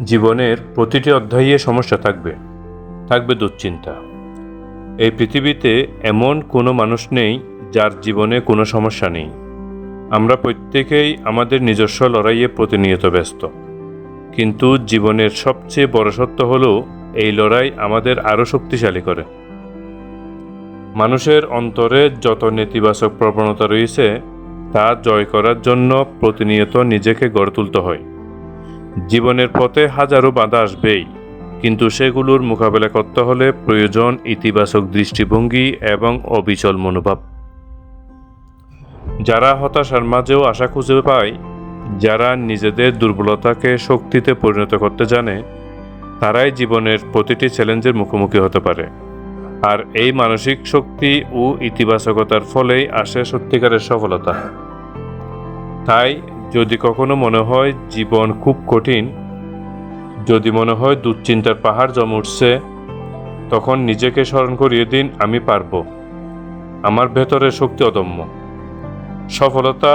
জীবনের প্রতিটি অধ্যায়ে সমস্যা থাকবে দুশ্চিন্তা। এই পৃথিবীতে এমন কোনো মানুষ নেই যার জীবনে কোনো সমস্যা নেই। আমরা প্রত্যেকেই আমাদের নিজস্ব লড়াইয়ে প্রতিনিয়ত ব্যস্ত, কিন্তু জীবনের সবচেয়ে বড় সত্য হলো এই লড়াই আমাদের আরও শক্তিশালী করে। মানুষের অন্তরে যত নেতিবাচক প্রবণতা রয়েছে তা জয় করার জন্য প্রতিনিয়ত নিজেকে গড়ে তুলতে হয়। জীবনের পথে হাজারো বাধা আসবেই, কিন্তু সেগুলোর মোকাবেলা করতে হলে প্রয়োজন ইতিবাচক দৃষ্টিভঙ্গি এবং অবিচল মনোভাব। যারা হতাশার মাঝেও আশা খুঁজে পায়, যারা নিজেদের দুর্বলতাকে শক্তিতে পরিণত করতে জানে, তারাই জীবনের প্রতিটি চ্যালেঞ্জের মুখোমুখি হতে পারে। আর এই মানসিক শক্তি ও ইতিবাচকতার ফলেই আসে সত্যিকারের সফলতা। তাই যদি কখনো মনে হয় জীবন খুব কঠিন, যদি মনে হয় দুশ্চিন্তার পাহাড় জমে উঠছে, তখন নিজেকে স্মরণ করিয়ে দিন, আমি পারব। আমার ভেতরের শক্তি অদম্য। সফলতা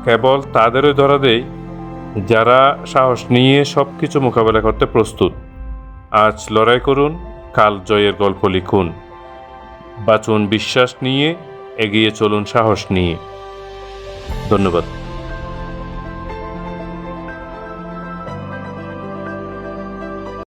কেবল তাদেরই ধরা দেয় যারা সাহস নিয়ে সব কিছু মোকাবেলা করতে প্রস্তুত। আজ লড়াই করুন, কাল জয়ের গল্প লিখুন। বাঁচুন বিশ্বাস নিয়ে, এগিয়ে চলুন সাহস নিয়ে। ধন্যবাদ।